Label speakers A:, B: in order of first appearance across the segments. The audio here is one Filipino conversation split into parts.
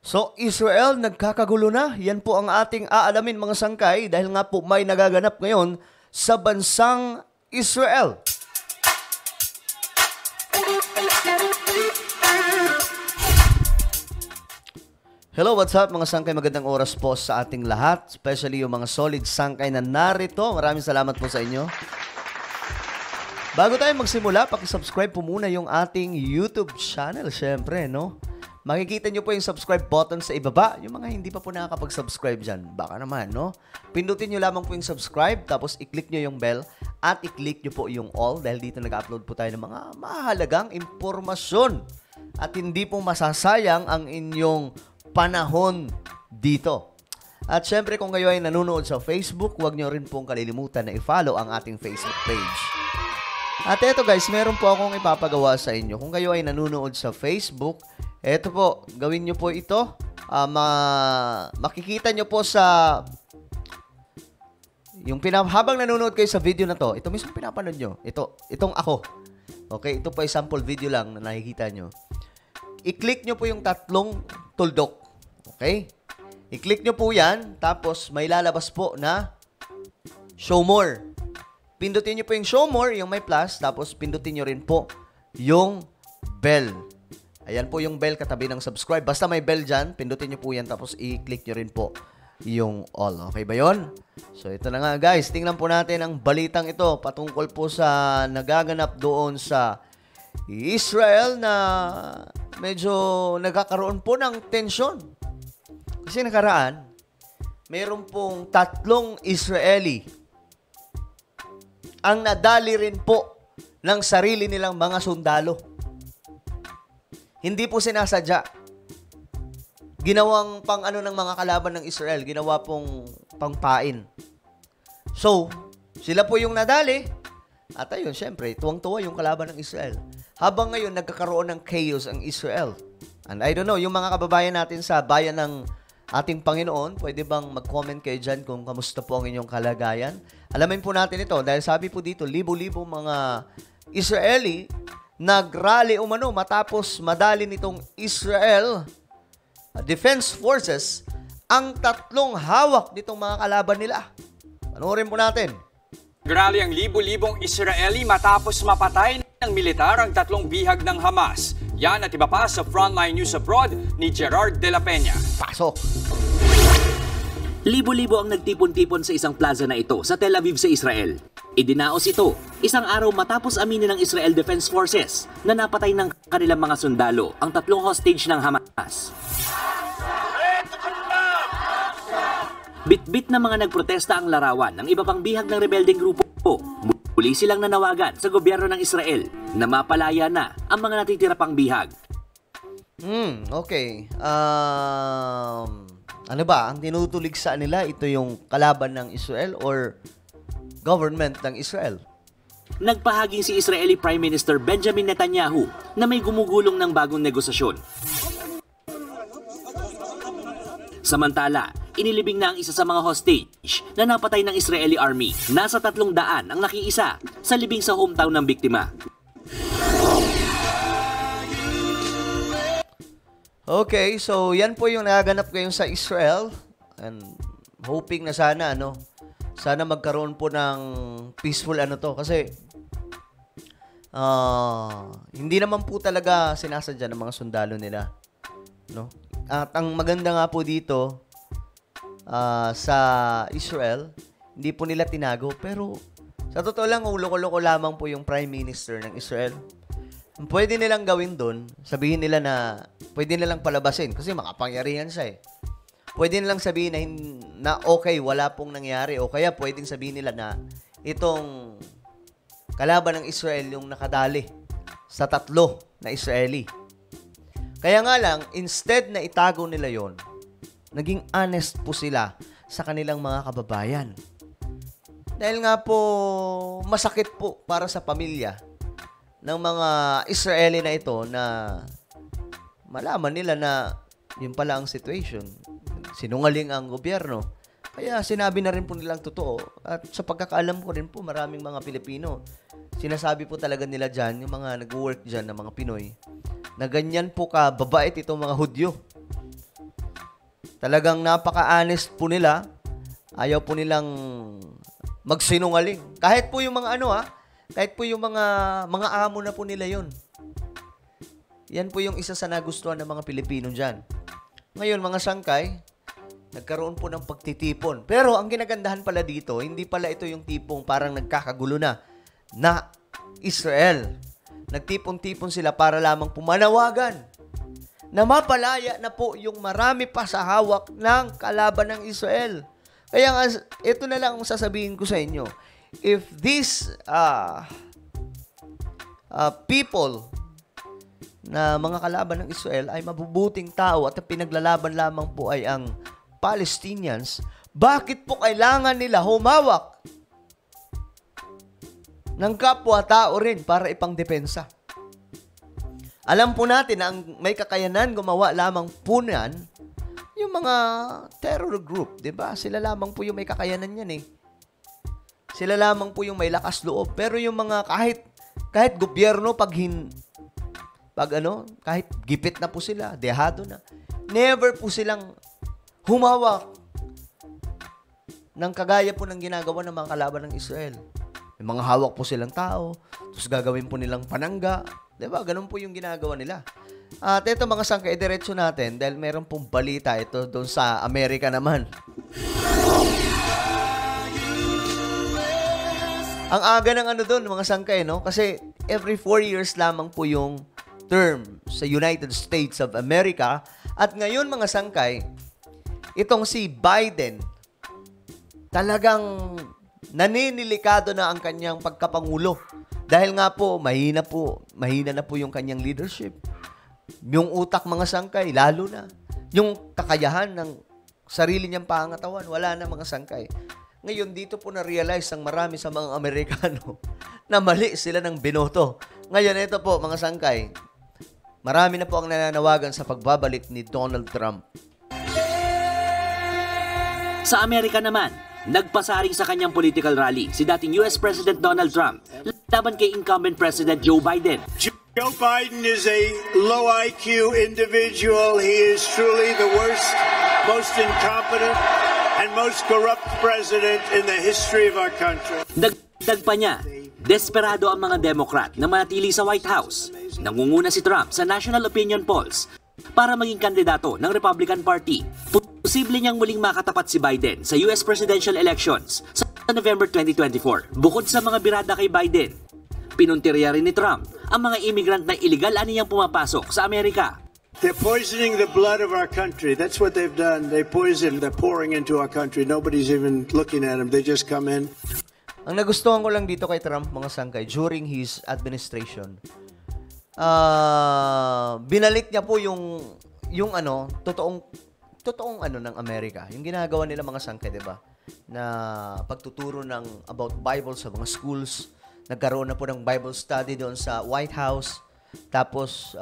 A: So, Israel, nagkakagulo na. Yan po ang ating aalamin mga sangkay dahil nga po may nagaganap ngayon sa bansang Israel. Hello, what's up mga sangkay? Magandang oras po sa ating lahat, especially yung mga solid sangkay na narito. Maraming salamat po sa inyo. Bago tayo magsimula, pakisubscribe po muna yung ating YouTube channel, syempre, no? Makikita nyo po yung subscribe button sa ibaba. Yung mga hindi pa po nakakapag-subscribe dyan, baka naman, no? Pindutin nyo lamang po yung subscribe, tapos i-click nyo yung bell, at i-click nyo po yung all, dahil dito nag-upload po tayo ng mga mahalagang impormasyon. At hindi po masasayang ang inyong panahon dito. At syempre, kung kayo ay nanonood sa Facebook, huwag nyo rin pong kalilimutan na i-follow ang ating Facebook page. At eto guys, meron po akong ipapagawa sa inyo. Kung kayo ay nanonood sa Facebook, eto po, gawin nyo po ito. Makikita nyo po sa habang nanonood kayo sa video na to, ito mismo pinapanood nyo. Itong ako. Okay, ito po ay sample video lang na nakikita nyo. I-click nyo po yung tatlong tuldok. Okay? I-click nyo po yan, tapos may lalabas po na show more. Pindutin nyo po yung show more, yung may plus, tapos pindutin nyo rin po yung bell. Ayan po yung bell katabi ng subscribe. Basta may bell dyan, pindutin nyo po yan, tapos i-click nyo rin po yung all. Okay ba yun? So ito na nga guys, tingnan po natin ang balitang ito patungkol po sa nagaganap doon sa Israel na medyo nagkakaroon po ng tensyon. Kasi nakaraan, mayroon pong 3 Israeli ang nadali rin po ng sarili nilang mga sundalo. Hindi po sinasadya. Ginawang pang ano ng mga kalaban ng Israel, ginawa pong pangpain. So, sila po yung nadali. At ayun, syempre, tuwang-tuwa yung kalaban ng Israel. Habang ngayon, nagkakaroon ng chaos ang Israel. And I don't know, yung mga kababayan natin sa bayan ng ating Panginoon, pwede bang mag-comment kayo dyan kung kamusta po ang inyong kalagayan? Alamin po natin ito dahil sabi po dito, libo-libo mga Israeli nag-rally umano matapos madali nitong Israel Defense Forces ang 3 hawak nitong mga kalaban nila. Panoorin po natin.
B: Nag-rally ang libo-libong Israeli matapos mapatay ng militar ang 3 bihag ng Hamas. Yan at iba pa sa Frontline News Abroad ni Gerard de la Peña.
A: Pasok!
C: Libo-libo ang nagtipon-tipon sa isang plaza na ito sa Tel Aviv sa Israel. Idinaos ito isang araw matapos aminin ng Israel Defense Forces na napatay ng kanilang mga sundalo ang 3 hostage ng Hamas. Bit-bit na mga nagprotesta ang larawan ng iba pang bihag ng rebeldeng grupo. Muli silang nanawagan sa gobyerno ng Israel na mapalaya na ang mga natitira pang bihag.
A: Okay. Ano ba? Ang tinutulig sa nila, ito yung kalaban ng Israel or government ng Israel?
C: Nagpahaging si Israeli Prime Minister Benjamin Netanyahu na may gumugulong ng bagong negosasyon. Samantala, inilibing na ang isa sa mga hostage na napatay ng Israeli Army. Nasa 300 ang nakiisa sa libing sa hometown ng biktima.
A: Okay, so yan po yung nagaganap ngayon sa Israel. And hoping na sana, sana magkaroon po ng peaceful kasi hindi naman po talaga sinasadya ng mga sundalo nila. No? At ang maganda nga po dito sa Israel, hindi po nila tinago. Pero sa totoo lang, ulo-loko lamang po yung Prime Minister ng Israel. Pwede nilang gawin doon, sabihin nila na pwede nilang palabasin kasi makapangyarihan siya eh. Pwede nilang sabihin na okay, wala pong nangyari o kaya pwedeng sabihin nila na itong kalaban ng Israel yung nakadali sa 3 na Israeli. Kaya nga lang, instead na itago nila yon, naging honest po sila sa kanilang mga kababayan. Dahil nga po, masakit po para sa pamilya ng mga Israeli na ito na malaman nila na yun pala ang situation. Sinungaling ang gobyerno. Kaya sinabi na rin po nilang totoo. At sa pagkakaalam ko rin po, maraming mga Pilipino, sinasabi po talaga nila dyan, yung mga nag-work dyan ng mga Pinoy, na ganyan po ka babait itong mga Hudyo. Talagang napaka-honest po nila. Ayaw po nilang magsinungaling. Kahit po yung mga kahit po yung mga amo na po nila yun. Yan po yung isa sa nagustuhan ng mga Pilipino dyan. Ngayon, mga sangkay, nagkaroon po ng pagtitipon. Pero ang ginagandahan pala dito, hindi pala ito yung tipong parang nagkakagulo na Israel. Nagtipon-tipon sila para lamang pumanawagan na mapalaya na po yung marami pa sa hawak ng kalaban ng Israel. Kaya nga, ito na lang ang sasabihin ko sa inyo. If these people na mga kalaban ng Israel ay mabubuting tao at ang pinaglalaban lamang po ay ang Palestinians, bakit po kailangan nila humawak ng kapwa-tao rin para ipangdepensa? Alam po natin na ang may kakayanan gumawa lamang po yan, yung mga terror group, di ba? Sila lamang po yung may kakayanan yan eh. Sila lamang po yung may lakas loob. Pero yung mga kahit gobyerno, kahit gipit na po sila, dehado na, never po silang humawak ng kagaya po ng ginagawa ng mga kalaban ng Israel. May mga hawak po silang tao, tapos gagawin po nilang panangga. Diba? Ganun po yung ginagawa nila. At ito mga sangkay, diretso natin dahil meron pong balita ito doon sa Amerika naman. Ang aga ng doon, mga sangkay, no? Kasi every 4 years lamang po yung term sa United States of America. At ngayon, mga sangkay, itong si Biden, talagang naninilikado na ang kanyang pagkapangulo. Dahil nga po, mahina na po yung kanyang leadership. Yung utak, mga sangkay, lalo na. Yung kakayahan ng sarili niyang pangatawan, wala na, mga sangkay. Ngayon, dito po na-realize ng marami sa mga Amerikano na mali sila ng binoto. Ngayon, ito po, mga sangkay, marami na po ang nananawagan sa pagbabalik ni Donald Trump.
C: Sa Amerika naman, nagpasaring sa kanyang political rally si dating US President Donald Trump laban kay incumbent President Joe Biden.
D: Joe Biden is a low IQ individual. He is truly the worst, most incompetent, and most corrupt president in the history of our country.
C: Dagdag pa niya, desperado ang mga Democrat na manatili sa White House. Nangunguna si Trump sa national opinion polls para maging kandidato ng Republican Party. Posible niyang muling makatapat si Biden sa US presidential elections sa November 2024. Bukod sa mga birada kay Biden, pinuntirya rin ni Trump ang mga immigrant na iligal aniyang pumapasok sa Amerika.
D: They're poisoning the blood of our country. That's what they've done. They're pouring into our country. Nobody's even looking at them. They just come in.
A: Ang nagustuhan ko lang dito kay Trump, mga sangkay, during his administration, binalik niya po yung totoong ng Amerika. Yung ginagawa nila, mga sangkay, 'di ba? Na pagtuturo ng about Bible sa mga schools. Nagkaroon na po ng Bible study doon sa White House. Tapos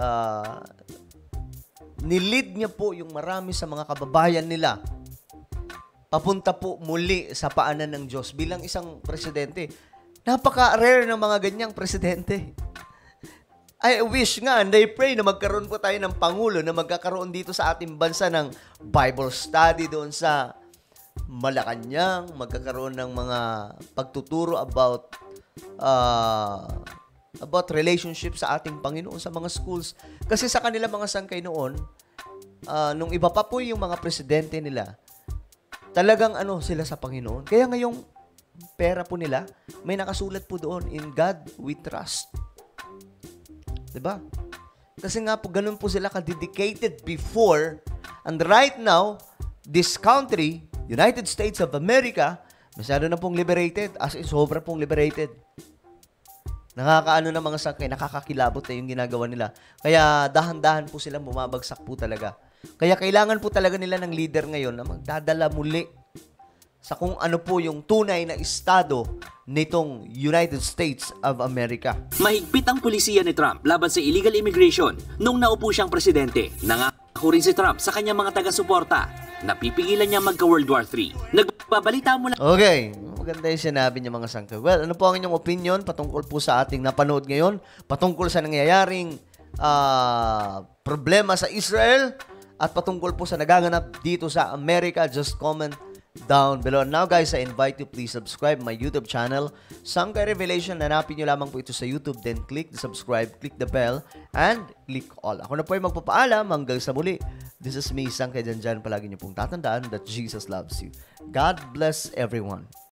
A: nilid niya po yung marami sa mga kababayan nila papunta po muli sa paanan ng Diyos bilang isang presidente. Napaka-rare ng mga ganyang presidente. I wish nga, and I pray na magkaroon po tayo ng Pangulo na magkakaroon dito sa ating bansa ng Bible study doon sa Malacanang, magkakaroon ng mga pagtuturo about relationship sa ating Panginoon sa mga schools. Kasi sa kanila, mga sangkay noon, nung iba pa po yung mga presidente nila, talagang sila sa Panginoon. Kaya ngayong pera po nila, may nakasulat po doon, in God we trust. Diba? Kasi nga po, ganun po sila ka-dedicated before. And right now, this country, United States of America, masyado na pong liberated. As in, sobra pong liberated. Nakakaano na mga sangkay, nakakakilabot na yung ginagawa nila. Kaya dahan-dahan po silang bumabagsak po talaga. Kaya kailangan po talaga nila ng leader ngayon na magdadala muli sa kung ano po yung tunay na estado nitong United States of America.
C: Mahigpit ang pulisiya ni Trump laban sa illegal immigration nung naupo siyang presidente. Nangako rin si Trump sa kanyang mga taga-suporta na pipigilan niya magka-World War III. Nagbabalita mo na...
A: Okay, maganda yung sinabi niya, mga sangkay. Well, ano po ang inyong opinion patungkol po sa ating napanood ngayon? Patungkol sa nangyayaring problema sa Israel at patungkol po sa nagaganap dito sa Amerika, just comment down below. Now guys, I invite you please subscribe my YouTube channel, Sangkay Revelation. Hanapin nyo lamang po ito sa YouTube, then click the subscribe, click the bell, and click all. Ako na po ay magpapaalam hanggang sa muli. This is me, Sangkay Janjan. Palagi nyo pong tatandaan that Jesus loves you. God bless everyone.